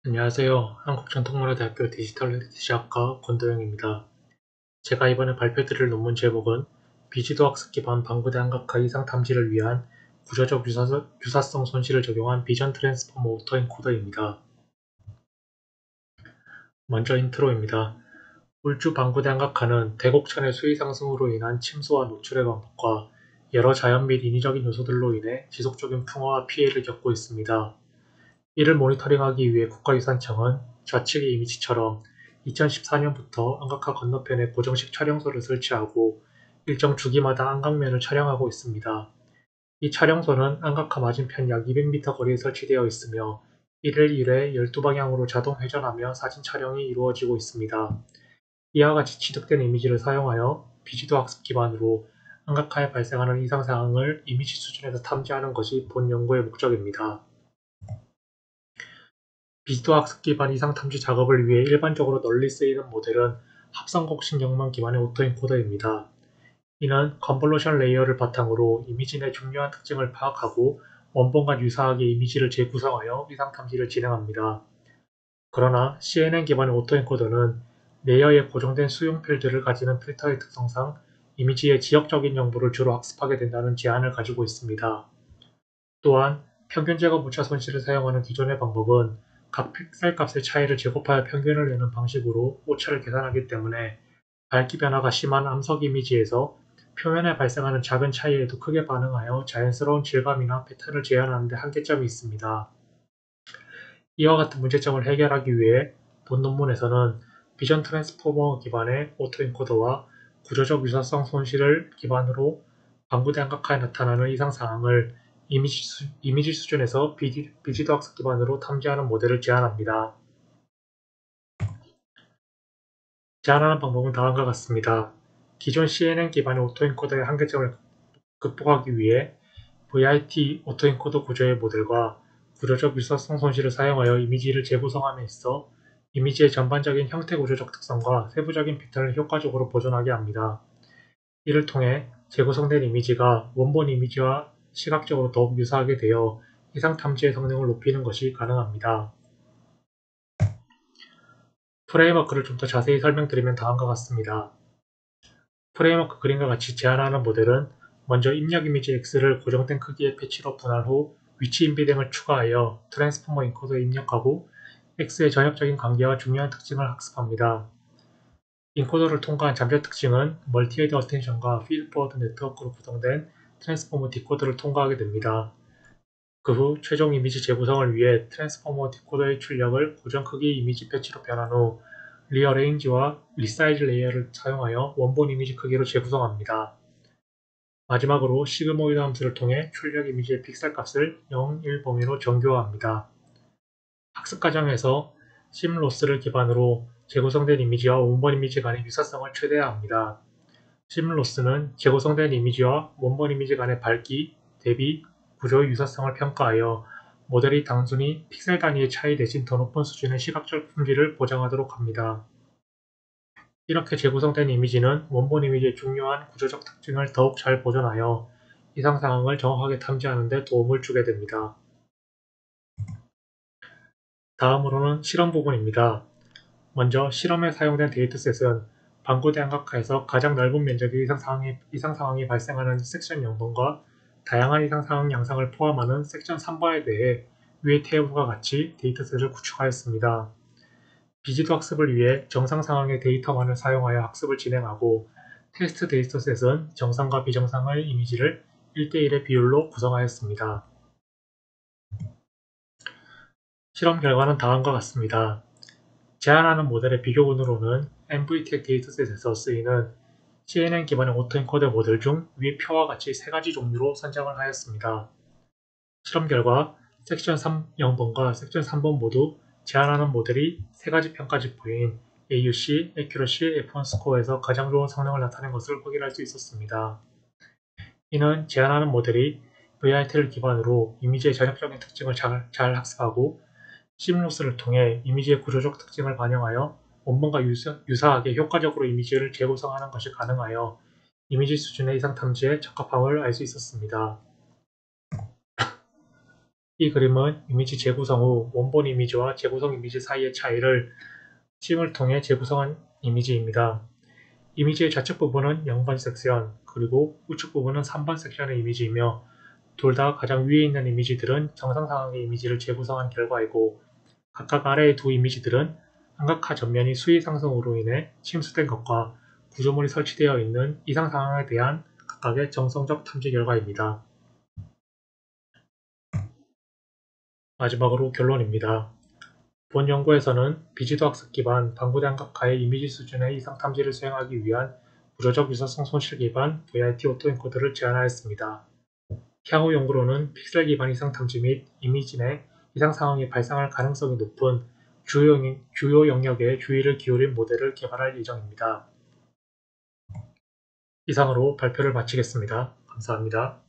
안녕하세요. 한국전통문화대학교 디지털리터시학과 권도영입니다. 제가 이번에 발표드릴 논문 제목은 비지도학습 기반 방부대 한각화 이상 탐지를 위한 구조적 유사성 손실을 적용한 비전 트랜스포머 오토엔코더입니다. 먼저 인트로입니다. 울주 방부대 한각화는 대곡천의 수위 상승으로 인한 침수와 노출의 반복과 여러 자연 및 인위적인 요소들로 인해 지속적인 풍화와 피해를 겪고 있습니다. 이를 모니터링하기 위해 국가유산청은 좌측의 이미지처럼 2014년부터 안각화 건너편에 고정식 촬영소를 설치하고 일정 주기마다 안각면을 촬영하고 있습니다. 이 촬영소는 안각화 맞은편 약 200m 거리에 설치되어 있으며 1일 1회 12방향으로 자동 회전하며 사진 촬영이 이루어지고 있습니다. 이와 같이 취득된 이미지를 사용하여 비지도 학습 기반으로 안각화에 발생하는 이상 사항을 이미지 수준에서 탐지하는 것이 본 연구의 목적입니다. 비지도 학습 기반 이상 탐지 작업을 위해 일반적으로 널리 쓰이는 모델은 합성곡신경망 기반의 오토엔코더입니다. 이는 컨볼루션 레이어를 바탕으로 이미지 내 중요한 특징을 파악하고 원본과 유사하게 이미지를 재구성하여 이상 탐지를 진행합니다. 그러나 CNN 기반의 오토엔코더는 레이어에 고정된 수용 필드를 가지는 필터의 특성상 이미지의 지역적인 정보를 주로 학습하게 된다는 제한을 가지고 있습니다. 또한 평균 제곱 오차 손실을 사용하는 기존의 방법은 각 픽셀 값의 차이를 제곱하여 평균을 내는 방식으로 오차를 계산하기 때문에 밝기 변화가 심한 암석 이미지에서 표면에 발생하는 작은 차이에도 크게 반응하여 자연스러운 질감이나 패턴을 재현하는 데 한계점이 있습니다. 이와 같은 문제점을 해결하기 위해 본 논문에서는 비전 트랜스포머 기반의 오토엔코더와 구조적 유사성 손실을 기반으로 방부대 안각화에 나타나는 이상 사항을 이미지 수준에서 비지도 학습 기반으로 탐지하는 모델을 제안합니다. 제안하는 방법은 다음과 같습니다. 기존 CNN 기반의 오토엔코더의 한계점을 극복하기 위해 VIT 오토엔코더 구조의 모델과 구조적 유사성 손실을 사용하여 이미지를 재구성함에 있어 이미지의 전반적인 형태 구조적 특성과 세부적인 패턴을 효과적으로 보존하게 합니다. 이를 통해 재구성된 이미지가 원본 이미지와 시각적으로 더욱 유사하게 되어 이상 탐지의 성능을 높이는 것이 가능합니다. 프레임워크를 좀 더 자세히 설명드리면 다음과 같습니다. 프레임워크 그림과 같이 제안하는 모델은 먼저 입력 이미지 X를 고정된 크기의 패치로 분할 후 위치 인비딩을 추가하여 트랜스포머 인코더에 입력하고 X의 전역적인 관계와 중요한 특징을 학습합니다. 인코더를 통과한 잠재 특징은 멀티헤드 어텐션과 피드포워드 네트워크로 구성된 트랜스포머 디코더를 통과하게 됩니다. 그 후 최종 이미지 재구성을 위해 트랜스포머 디코더의 출력을 고정 크기 이미지 패치로 변환 후 리어레인지와 리사이즈 레이어를 사용하여 원본 이미지 크기로 재구성합니다. 마지막으로 시그모이드 함수를 통해 출력 이미지의 픽셀 값을 0, 1 범위로 정교화합니다. 학습 과정에서 심로스를 기반으로 재구성된 이미지와 원본 이미지 간의 유사성을 최대화합니다. 심로스는 재구성된 이미지와 원본 이미지 간의 밝기, 대비, 구조의 유사성을 평가하여 모델이 단순히 픽셀 단위의 차이 대신 더 높은 수준의 시각적 품질을 보장하도록 합니다. 이렇게 재구성된 이미지는 원본 이미지의 중요한 구조적 특징을 더욱 잘 보존하여 이상 상황을 정확하게 탐지하는 데 도움을 주게 됩니다. 다음으로는 실험 부분입니다. 먼저 실험에 사용된 데이터셋은 방구대 안각화에서 가장 넓은 면적의 이상 상황이 발생하는 섹션 0번과 다양한 이상 상황 양상을 포함하는 섹션 3번에 대해 위의 테이블과 같이 데이터셋을 구축하였습니다. 비지도 학습을 위해 정상 상황의 데이터만을 사용하여 학습을 진행하고 테스트 데이터셋은 정상과 비정상의 이미지를 1대1의 비율로 구성하였습니다. 실험 결과는 다음과 같습니다. 제안하는 모델의 비교군으로는 MVTech 데이터셋에서 쓰이는 CNN 기반의 오토엔코더 모델 중 위 표와 같이 세 가지 종류로 선정을 하였습니다. 실험 결과 섹션 0번과 섹션 3번 모두 제안하는 모델이 세 가지 평가 지표인 AUC, Accuracy, F1 스코어에서 가장 좋은 성능을 나타낸 것을 확인할 수 있었습니다. 이는 제안하는 모델이 VIT를 기반으로 이미지의 전역적인 특징을 잘 학습하고 심로스를 통해 이미지의 구조적 특징을 반영하여 원본과 유사하게 효과적으로 이미지를 재구성하는 것이 가능하여 이미지 수준의 이상 탐지에 적합함을 알 수 있었습니다. 이 그림은 이미지 재구성 후 원본 이미지와 재구성 이미지 사이의 차이를 찜을 통해 재구성한 이미지입니다. 이미지의 좌측 부분은 0번 섹션, 그리고 우측 부분은 3번 섹션의 이미지이며 둘 다 가장 위에 있는 이미지들은 정상 상황의 이미지를 재구성한 결과이고 각각 아래의 두 이미지들은 삼각화 전면이 수위 상승으로 인해 침수된 것과 구조물이 설치되어 있는 이상 상황에 대한 각각의 정성적 탐지 결과입니다. 마지막으로 결론입니다. 본 연구에서는 비지도 학습 기반 방부대항각화의 이미지 수준의 이상 탐지를 수행하기 위한 구조적 유사성 손실 기반 VIT 오토엔코더를 제안하였습니다. 향후 연구로는 픽셀 기반 이상 탐지 및 이미지 내 이상 상황이 발생할 가능성이 높은 주요 영역에 주의를 기울인 모델을 개발할 예정입니다. 이상으로 발표를 마치겠습니다. 감사합니다.